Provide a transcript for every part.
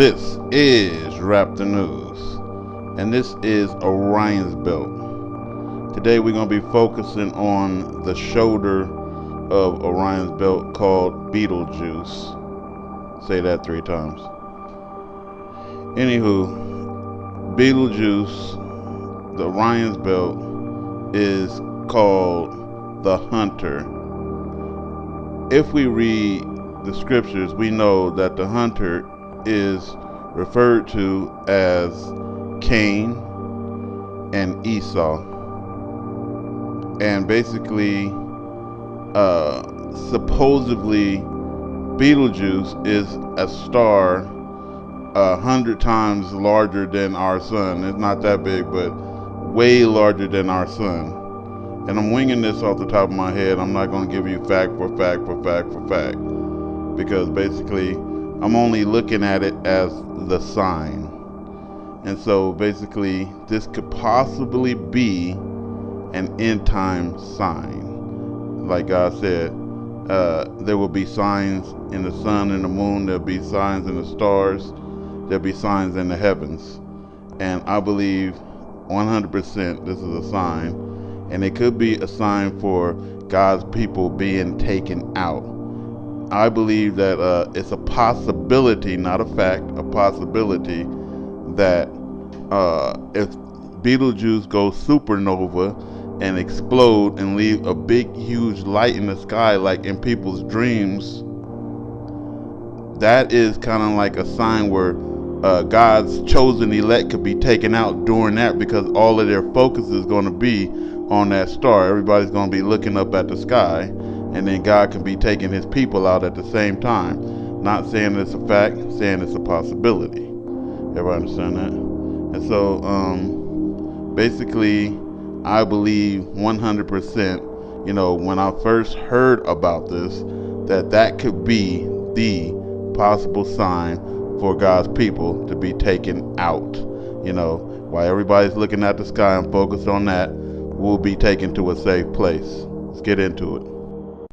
This is Raptor News, and this is Orion's Belt. Today we're going to be focusing on the shoulder of Orion's Belt called Betelgeuse. Say that 3 times. Anywho, Betelgeuse, the Orion's Belt, is called the Hunter. If we read the scriptures, we know that the Hunter is referred to as Cain and Esau, and basically supposedly Betelgeuse is a star 100 times larger than our sun. It's not that big, but way larger than our sun. And I'm winging this off the top of my head. I'm not going to give you fact for fact for fact for fact, because basically I'm only looking at it as the sign. And so basically this could possibly be an end time sign. Like God said, there will be signs in the sun and the moon, there'll be signs in the stars, there'll be signs in the heavens. And I believe 100% this is a sign, and it could be a sign for God's people being taken out. I believe that it's a possibility, not a fact, a possibility that if Betelgeuse goes supernova and explode and leave a big huge light in the sky like in people's dreams, that is kind of like a sign where God's chosen elect could be taken out during that, because all of their focus is going to be on that star. Everybody's going to be looking up at the sky, and then God can be taking his people out at the same time. Not saying it's a fact, saying it's a possibility. Everybody understand that? And so basically I believe 100%, when I first heard about this, that could be the possible sign for God's people to be taken out. While everybody's looking at the sky and focused on that, we'll be taken to a safe place. Let's get into it.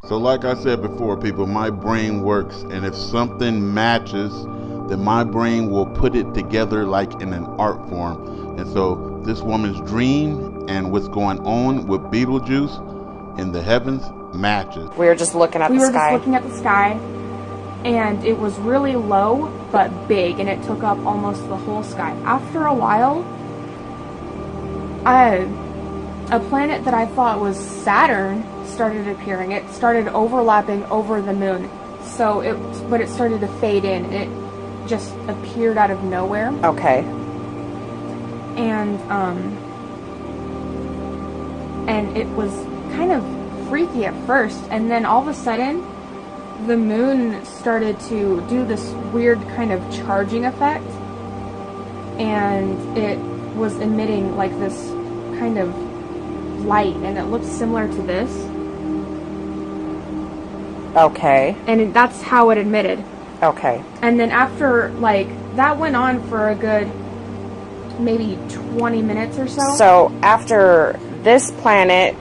So like I said before, people, my brain works, and if something matches, then my brain will put it together like in an art form. And so this woman's dream and what's going on with Betelgeuse in the heavens matches. We were just looking at the sky. just looking at the sky, and it was really low but big, and it took up almost the whole sky. After a while, a planet that I thought was Saturn started appearing. It started overlapping over the moon. But it started to fade in. It just appeared out of nowhere. Okay. And it was kind of freaky at first, and then all of a sudden the moon started to do this weird kind of charging effect, and it was emitting like this kind of light, and it looked similar to this. Okay. And that's how it emitted. Okay. And then after, that went on for a good maybe 20 minutes or so. So after this planet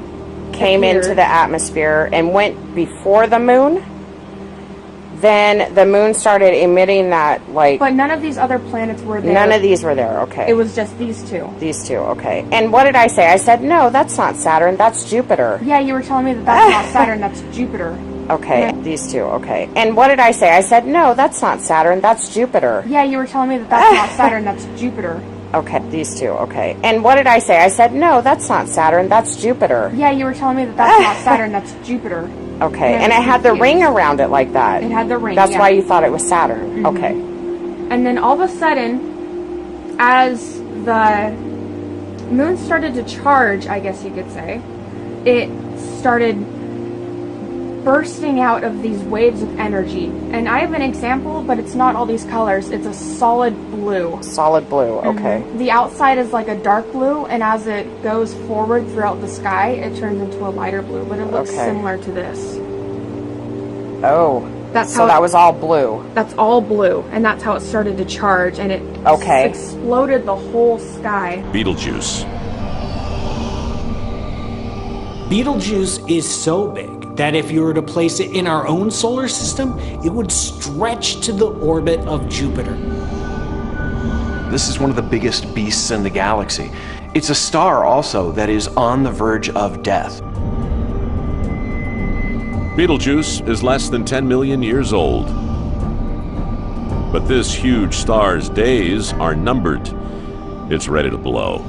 came into the atmosphere and went before the moon, then the moon started emitting that, But none of these other planets were there. None of these were there, okay. It was just these two. These two, okay. And what did I say? I said, no, that's not Saturn, that's Jupiter. Yeah, you were telling me that that's not Saturn, that's Jupiter. Okay, Yeah. These two, okay. And what did I say? I said, no, that's not Saturn, that's Jupiter. Yeah, you were telling me that that's not Saturn, that's Jupiter. Okay, these two, okay. And what did I say? I said, no, that's not Saturn, that's Jupiter. Yeah, you were telling me that that's not Saturn, that's Jupiter. Okay, and it had the ring around it like that. It had the ring, That's yeah. why you thought it was Saturn. Mm-hmm. Okay. And then all of a sudden, as the moon started to charge, I guess you could say, it started bursting out of these waves of energy. And I have an example, but it's not all these colors. It's a solid blue. Solid blue, okay. Mm-hmm. The outside is like a dark blue, and as it goes forward throughout the sky, it turns into a lighter blue, but it looks similar to this. Oh, that was all blue. That's all blue, and that's how it started to charge, and it exploded the whole sky. Betelgeuse. Betelgeuse is so big that if you were to place it in our own solar system, it would stretch to the orbit of Jupiter. This is one of the biggest beasts in the galaxy. It's a star also that is on the verge of death. Betelgeuse is less than 10 million years old. But this huge star's days are numbered. It's ready to blow.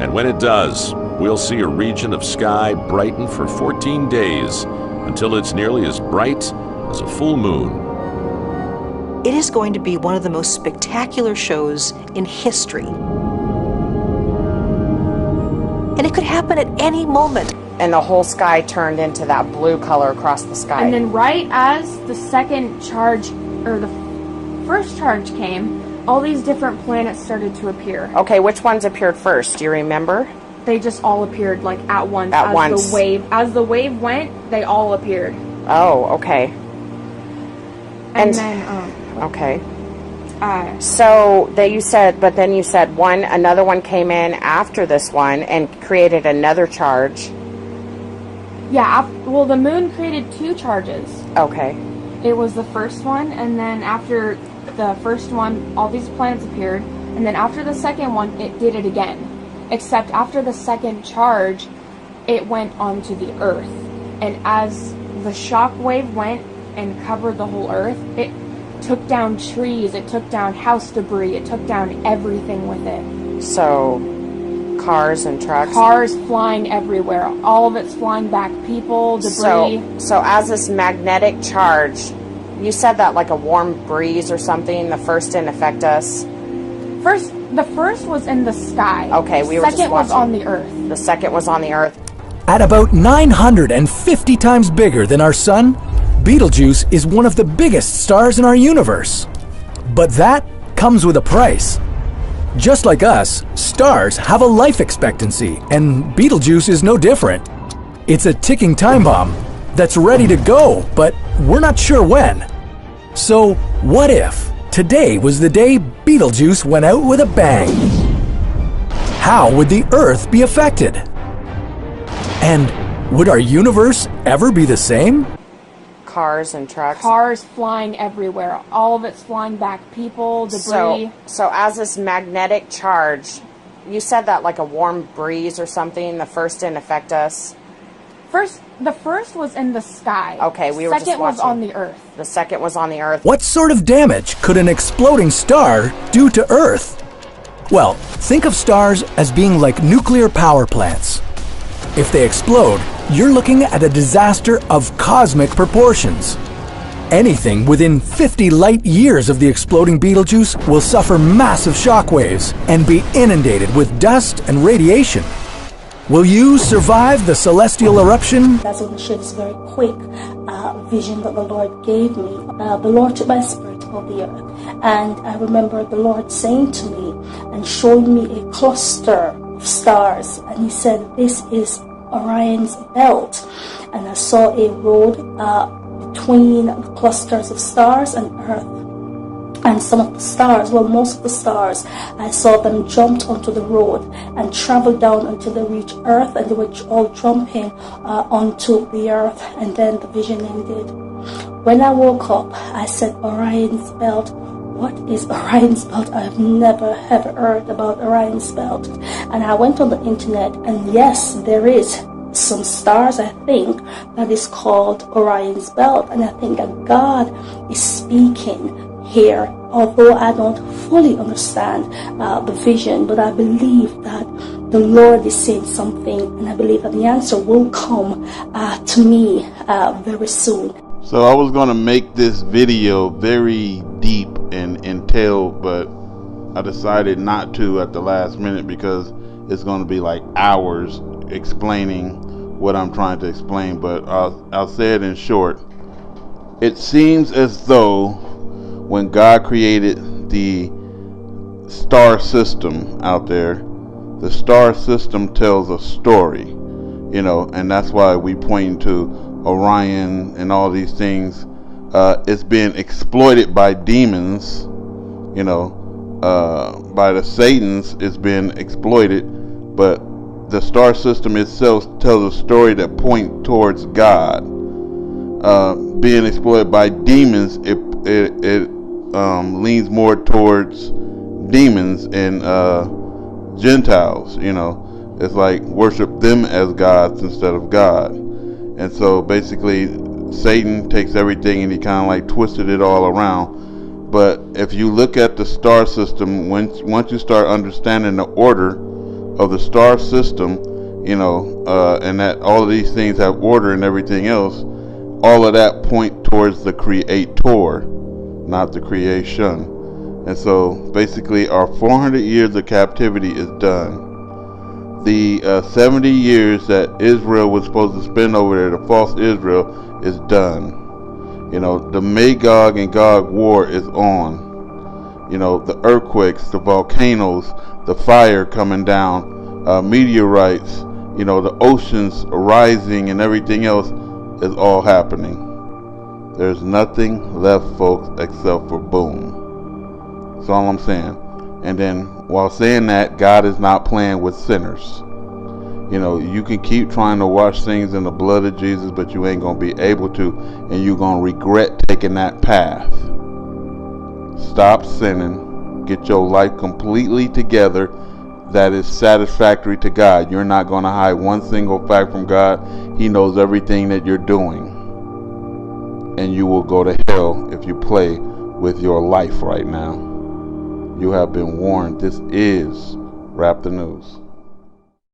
And when it does, we'll see a region of sky brighten for 14 days until it's nearly as bright as a full moon. It is going to be one of the most spectacular shows in history. And it could happen at any moment. And the whole sky turned into that blue color across the sky. And then right as the second charge, or the first charge came, all these different planets started to appear. Okay, which ones appeared first? Do you remember? They just all appeared like at once. At once. As the wave went, they all appeared. Oh, okay. And then, okay. So you said another one came in after this one and created another charge. Yeah, well, the moon created two charges. Okay. It was the first one, and then after the first one, all these planets appeared, and then after the second one, it did it again. Except after the second charge, it went onto the Earth. And as the shock wave went and covered the whole Earth, it took down trees, it took down house debris, it took down everything with it. So, cars and trucks? Cars flying everywhere. All of it's flying back. People, debris. So as this magnetic charge, you said that like a warm breeze or something, the first didn't affect us? The first was in the sky. Okay, we were just watching. The second was on the Earth. The second was on the Earth. At about 950 times bigger than our sun, Betelgeuse is one of the biggest stars in our universe. But that comes with a price. Just like us, stars have a life expectancy, and Betelgeuse is no different. It's a ticking time bomb that's ready to go, but we're not sure when. So, what if today was the day Betelgeuse went out with a bang? How would the Earth be affected? And would our universe ever be the same? Cars and trucks. Cars flying everywhere. All of it's flying back. People, debris. So as this magnetic charge, you said that like a warm breeze or something, the first didn't affect us? The first was in the sky. Okay, we were just watching. The second was on the Earth. The second was on the Earth. What sort of damage could an exploding star do to Earth? Well, think of stars as being like nuclear power plants. If they explode, you're looking at a disaster of cosmic proportions. Anything within 50 light years of the exploding Betelgeuse will suffer massive shockwaves and be inundated with dust and radiation. Will you survive the celestial eruption? That's when the shifts very quick vision that the Lord gave me. The Lord took my spirit of the earth, and I remember the Lord saying to me and showing me a cluster of stars, and He said, "This is Orion's belt." And I saw a road between the clusters of stars and Earth. And some of the stars, well, most of the stars, I saw them jumped onto the road and traveled down until they reached Earth, and they were all jumping onto the Earth, and then the vision ended. When I woke up, I said, Orion's belt. What is Orion's belt? I have never ever heard about Orion's belt. And I went on the internet, and yes, there is some stars, I think, that is called Orion's belt, and I think that God is speaking here, although I don't fully understand the vision, but I believe that the Lord is saying something, and I believe that the answer will come to me very soon. So I was going to make this video very deep and entailed, but I decided not to at the last minute because it's going to be like hours explaining what I'm trying to explain, but I'll say it in short. It seems as though when God created the star system out there, the star system tells a story, you know, and that's why we point to Orion and all these things. It's being exploited by demons, you know, by the Satans. It's been exploited, but the star system itself tells a story that points towards God. Being exploited by demons, it leans more towards demons and Gentiles. It's like worship them as gods instead of God. And so basically Satan takes everything and he kind of like twisted it all around. But if you look at the star system, once you start understanding the order of the star system, and that all of these things have order and everything else, all of that point towards the creator, not the creation. And so basically our 400 years of captivity is done. The 70 years that Israel was supposed to spend over there, the false Israel, is done. The Magog and Gog war is on. The earthquakes, the volcanoes, the fire coming down, meteorites, the oceans rising and everything else is all happening. There's nothing left, folks, except for boom. That's all I'm saying. And then while saying that, God is not playing with sinners. You can keep trying to wash things in the blood of Jesus, but you ain't going to be able to, and you're going to regret taking that path. Stop sinning. Get your life completely together that is satisfactory to God. You're not going to hide one single fact from God. He knows everything that you're doing. And you will go to hell if you play with your life right now. You have been warned. This is Rap the News.